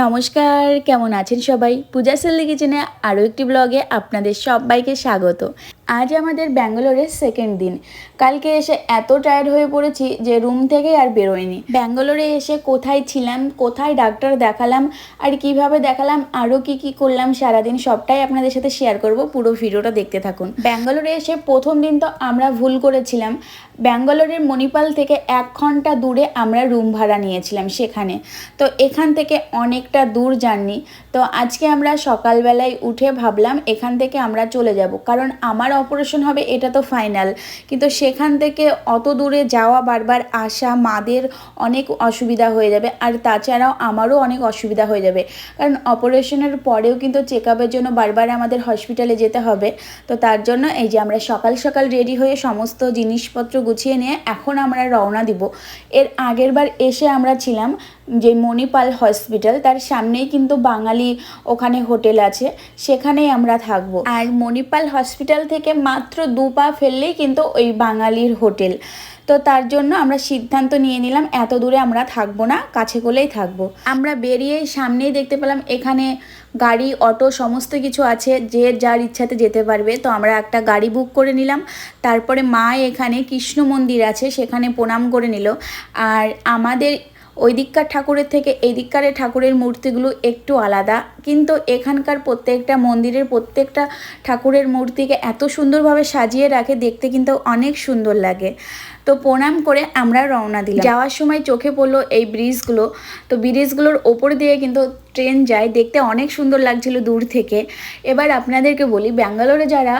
নমস্কার, কেমন আছেন সবাই? পূজা সেলদি কিচেনে আরও একটি ব্লগে আপনাদের সবাইকে স্বাগত। আজ আমাদের ব্যাঙ্গালোরের সেকেন্ড দিন। কালকে এসে এত টায়ার্ড হয়ে পড়েছি যে রুম থেকে আর বেরোয়নি। ব্যাঙ্গালোরে এসে কোথায় ছিলাম, কোথায় ডাক্তার দেখালাম আর কিভাবে দেখালাম, আরও কি করলাম সারাদিন সবটাই আপনাদের সাথে শেয়ার করব। পুরো ভিডিওটা দেখতে থাকুন। ব্যাঙ্গালোরে এসে প্রথম দিন তো আমরা ভুল করেছিলাম। ব্যাঙ্গালোরের মণিপাল থেকে 1 ঘন্টা দূরে আমরা রুম ভাড়া নিয়েছিলাম সেখানে। তো এখান থেকে অনেকটা দূর জার্নি। তো আজকে আমরা সকালবেলায় উঠে ভাবলাম এখান থেকে আমরা চলে যাব, কারণ আমার অপারেশন হবে এটা তো ফাইনাল, কিন্তু সেখান থেকে অত দূরে যাওয়া, বারবার আসা, মাদের অনেক অসুবিধা হয়ে যাবে, আর তাছাড়াও আমারও অনেক অসুবিধা হয়ে যাবে, কারণ অপারেশনের পরেও কিন্তু চেক আপের জন্য বারবার আমাদের হসপিটালে যেতে হবে। তো তার জন্য এই যে আমরা সকাল সকাল রেডি হয়ে সমস্ত জিনিসপত্র গুছিয়ে নিয়ে এখন আমরা রওনা দিব। এর আগের বার এসে আমরা ছিলাম যে মণিপাল হসপিটাল, তার সামনেই কিন্তু বাঙালি ওখানে হোটেল আছে, সেখানেই আমরা থাকবো। আর মণিপাল হসপিটাল থেকে মাত্র 2 পা ফেললেই কিন্তু ওই বাঙালির হোটেল। তো তার জন্য আমরা সিদ্ধান্ত নিয়ে নিলাম এত দূরে আমরা থাকবো না, কাছে কোলেই থাকবো। আমরা বেরিয়েই সামনেই দেখতে পেলাম এখানে গাড়ি, অটো সমস্ত কিছু আছে, যে যার ইচ্ছাতে যেতে পারবে। তো আমরা একটা গাড়ি বুক করে নিলাম। তারপরে মা এখানে কৃষ্ণ মন্দির আছে সেখানে প্রণাম করে নিল। আর আমাদের ওই দিককার ঠাকুরের থেকে এই দিককার ঠাকুরের মূর্তিগুলো একটু আলাদা, কিন্তু এখানকার প্রত্যেকটা মন্দিরের প্রত্যেকটা ঠাকুরের মূর্তিকে এত সুন্দরভাবে সাজিয়ে রাখে, দেখতে কিন্তু অনেক সুন্দর লাগে। তো প্রণাম করে আমরা রওনা দিলাম। যাওয়ার সময় চোখে পড়লো এই ব্রিজগুলো। তো ব্রিজগুলোর ওপর দিয়ে কিন্তু ট্রেন যায়, দেখতে অনেক সুন্দর লাগছিল দূর থেকে। এবার আপনাদেরকে বলি, ব্যাঙ্গালোরে যারা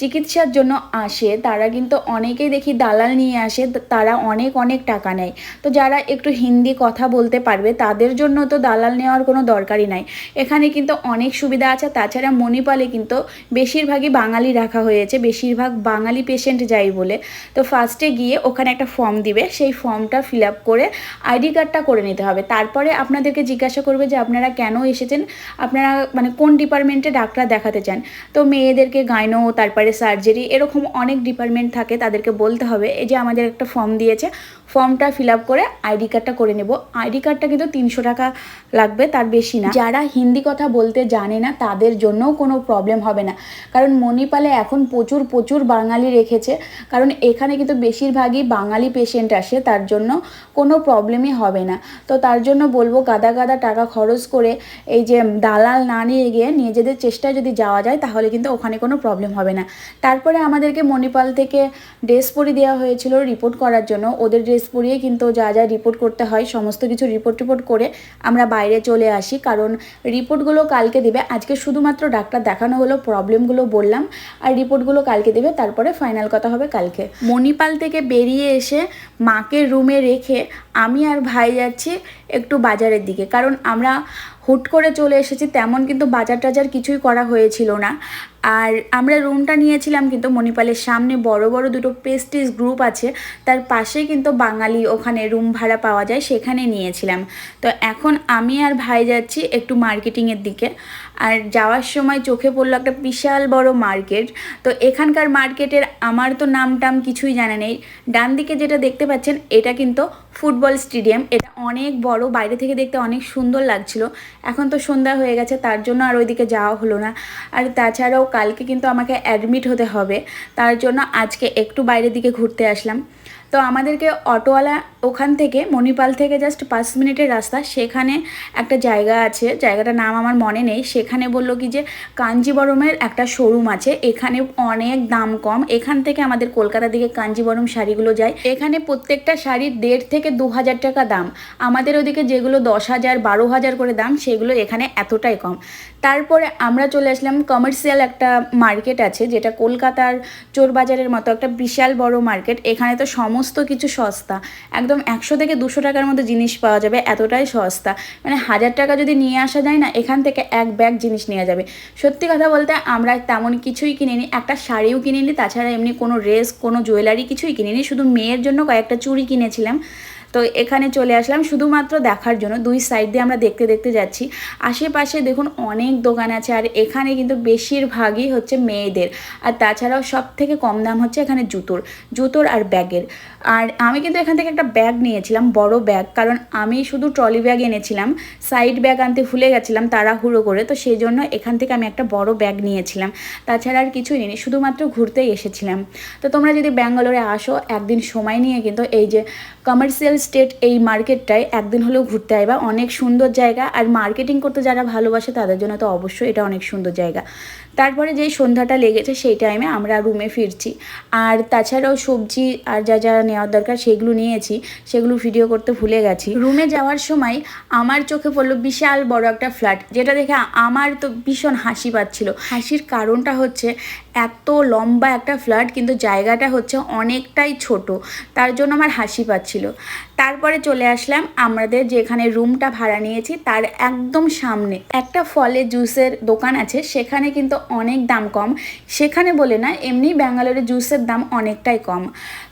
চিকিৎসার জন্য আসে তারা কিন্তু অনেকেই দেখি দালাল নিয়ে আসে, তারা অনেক টাকা নেয়। তো যারা একটু হিন্দি কথা বলতে পারবে তাদের জন্য তো দালাল নেওয়ার কোনো দরকারই নাই। এখানে কিন্তু অনেক সুবিধা আছে। তাছাড়া মণিপালে কিন্তু বেশিরভাগই বাঙালি রাখা হয়েছে, বেশিরভাগ বাঙালি পেশেন্ট যাই বলে। তো ফার্স্টে গিয়ে ওখানে একটা ফর্ম দিবে, সেই ফর্মটা ফিল আপ করে আইডি কার্ডটা করে নিতে হবে। তারপরে আপনাদেরকে জিজ্ঞাসা করবে যে আপনারা কেন এসেছেন, আপনারা মানে কোন ডিপার্টমেন্টে ডাক্তার দেখাতে চান। তো মেয়েদেরকে গাইনো, তারপরে সার্জারি, এরকম অনেক ডিপার্টমেন্ট থাকে, তাদেরকে বলতে হবে। এই যে আমাদের একটা ফর্ম দিয়েছে, ফর্মটা ফিল আপ করে আইডি কার্ডটা করে নেব। আইডি কার্ডটা কিন্তু 300 টাকা লাগবে, তার বেশি না। যারা হিন্দি কথা বলতে জানে না তাদের জন্যও কোনো প্রবলেম হবে না, কারণ মণিপালে এখন প্রচুর বাঙালি রেখেছে, কারণ এখানে কিন্তু বেশিরভাগই বাঙালি পেশেন্ট আসে, তার জন্য কোনো প্রবলেমই হবে না। তো তার জন্য বলবো গাদা টাকা খরচ করে এই যে দালাল না নিয়ে গিয়ে নিজেদের চেষ্টায় যদি যাওয়া যায় তাহলে কিন্তু ওখানে কোনো প্রবলেম হবে না। তারপরে আমাদেরকে মণিপাল থেকে ড্রেস পরিয়ে দেওয়া হয়েছিল রিপোর্ট করার জন্য। ওদের ড্রেস পরিয়ে কিন্তু যা রিপোর্ট করতে হয় সমস্ত কিছু রিপোর্ট করে আমরা বাইরে চলে আসি, কারণ রিপোর্টগুলো কালকে দেবে। আজকে শুধুমাত্র ডাক্তার দেখানো হলো, প্রবলেমগুলো বললাম, আর রিপোর্টগুলো কালকে দেবে, তারপরে ফাইনাল কথা হবে কালকে। মণিপাল থেকে বেরিয়ে এসে মাকে রুমে রেখে আমি আর ভাই যাচ্ছি একটু বাজারের দিকে, কারণ আমরা হুট করে চলে এসেছি, তেমন কিন্তু বাজার টাজার কিছুই করা হয়েছিল না। আর আমরা রুমটা নিয়েছিলাম কিন্তু মণিপালের সামনে বড় 2টো প্রেস্টিজ গ্রুপ আছে, তার পাশে কিন্তু বাঙালি ওখানে রুম ভাড়া পাওয়া যায়, সেখানে নিয়েছিলাম। তো এখন আমি আর ভাই যাচ্ছি একটু মার্কেটিংয়ের দিকে। আর যাওয়ার সময় চোখে পড়লো একটা বিশাল বড় মার্কেট। তো এখানকার মার্কেটের আমার তো নাম টাম কিছুই জানা নেই। ডান দিকে যেটা দেখতে পাচ্ছেন এটা কিন্তু ফুটবল স্টেডিয়াম। এটা অনেক বড়, বাইরে থেকে দেখতে অনেক সুন্দর লাগছিল। এখন তো সন্ধ্যা হয়ে গেছে, তার জন্য আর ওইদিকে যাওয়া হলো না। আর তাছাড়াও কালকে কিন্তু আমাকে অ্যাডমিট হতে হবে, তার জন্য আজকে একটু বাইরের দিকে ঘুরতে আসলাম। তো আমাদেরকে অটোওয়ালা ওখান থেকে মণিপাল থেকে জাস্ট 5 মিনিটের রাস্তা, সেখানে একটা জায়গা আছে, জায়গাটার নাম আমার মনে নেই। সেখানে বললো কি যে কাঞ্জিবরমের একটা শোরুম আছে, এখানে অনেক দাম কম। এখান থেকে আমাদের কলকাতা দিকে কাঞ্জিবরম শাড়িগুলো যায়, এখানে প্রত্যেকটা শাড়ির 1,500 থেকে 2,000 টাকা দাম। আমাদের ওদিকে যেগুলো 10,000 12,000 করে দাম, সেগুলো এখানে এতটাই কম। তারপরে আমরা চলে আসলাম কমার্শিয়াল একটা মার্কেট আছে, যেটা কলকাতার চোরবাজারের মতো একটা বিশাল বড় মার্কেট। এখানে তো সমস্ত কিছু সস্তা, একদম 100 থেকে 200 টাকার মধ্যে জিনিস পাওয়া যাবে, এতটাই সস্তা। মানে 1000 টাকা যদি নিয়ে আসা যায় না, এখান থেকে এক ব্যাগ জিনিস নেওয়া যাবে। সত্যি কথা বলতে আমরা তেমন কিছুই কিনিনি, একটা শাড়িও কিনিনি, তাছাড়া এমনি কোনো ড্রেস, কোনো জুয়েলারি কিছুই কিনিনি। শুধু মেয়ের জন্য কয়েকটা চুড়ি কিনেছিলাম। তো এখানে চলে আসলাম শুধুমাত্র দেখার জন্য। দুই সাইড দিয়ে আমরা দেখতে দেখতে যাচ্ছি। আশেপাশে দেখুন অনেক দোকান আছে, আর এখানে কিন্তু বেশিরভাগই হচ্ছে মেয়েদের, আর তাছাড়াও সব থেকে কম দাম হচ্ছে এখানে জুতোর আর ব্যাগের। আর আমি কিন্তু এখান থেকে একটা ব্যাগ নিয়েছিলাম, বড় ব্যাগ, কারণ আমি শুধু ট্রলি ব্যাগ এনেছিলাম, সাইড ব্যাগ আনতে ভুলে গেছিলাম তাড়াহুড়ো করে, তো সেই জন্য এখান থেকে আমি একটা বড় ব্যাগ নিয়েছিলাম। তাছাড়া আর কিছুই নিইনি, শুধুমাত্র ঘুরতেই এসেছিলাম। তো তোমরা যদি ব্যাঙ্গালোরে আসো একদিন সময় নিয়ে কিন্তু এই যে কমার্শিয়াল স্টেট এই মার্কেটটায় একদিন হলেও ঘুরতে আইবা। অনেক সুন্দর জায়গা, আর মার্কেটিং করতে যারা ভালোবাসে তাদের জন্য তো অবশ্যই এটা অনেক সুন্দর জায়গা। তারপরে যেই সন্ধ্যাটা লেগেছে সেই টাইমে আমরা রুমে ফিরছি। আর তাছাড়াও সবজি আর যা যা নেওয়ার দরকার সেগুলো নিয়েছি, সেগুলো ভিডিও করতে ভুলে গেছি। রুমে যাওয়ার সময় আমার চোখে পড়লো বিশাল বড় একটা ফ্ল্যাট, যেটা দেখে আমার তো ভীষণ হাসি পাচ্ছিল। হাসির কারণটা হচ্ছে এত লম্বা একটা ফ্ল্যাট কিন্তু জায়গাটা হচ্ছে অনেকটাই ছোট, তার জন্য আমার হাসি পাচ্ছিল। তারপরে চলে আসলাম আমাদের যেখানে রুমটা ভাড়া নিয়েছি তার একদম সামনে একটা ফলের জুসের দোকান আছে, সেখানে কিন্তু অনেক দাম কম। সেখানে বলে না, এমনি ব্যাঙ্গালোরে জুসের দাম অনেকটাই কম।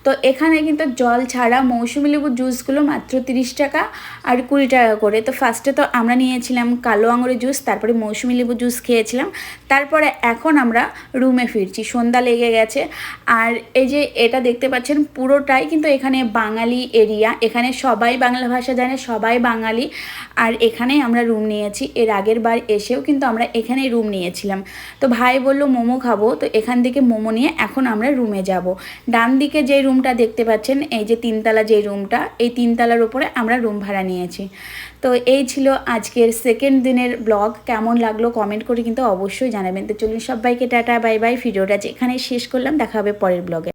তো এখানে কিন্তু জল ছাড়া মৌসুমি লেবুর জুসগুলো মাত্র 30 টাকা আর 20 টাকা করে। তো ফার্স্টে তো আমরা নিয়েছিলাম কালো আঙুরের জুস, তারপরে মৌসুমি লেবুর জুস খেয়েছিলাম। তারপরে এখন আমরা রুমে ফিরছি, সন্ধ্যা লেগে গেছে। আর এই যে এটা দেখতে পাচ্ছেন পুরোটাই কিন্তু এখানে বাঙালি এরিয়া, এখানে সবাই বাংলা ভাষা জানে, সবাই বাঙালি। আর এখানেই আমরা রুম নিয়েছি। এর আগের বার এসেও কিন্তু আমরা এখানেই রুম নিয়েছিলাম। তো ভাই বলল মোমো খাবো, তো এখান থেকে মোমো নিয়ে এখন আমরা রুমে যাব। ডান দিকে যে রুমটা দেখতে পাচ্ছেন, এই যে 3তলা যে রুমটা, এই 3তলার উপরে আমরা রুম ভাড়া নিয়েছি। তো এই ছিল আজকের সেকেন্ড দিনের ব্লগ। কেমন লাগলো কমেন্ট করে কিন্তু অবশ্যই জানাবেন। তো চলুন সবাইকে টাটা বাই বাই। ভিডিওটা যেখানে শেষ করলাম, দেখা হবে পরের ব্লগে।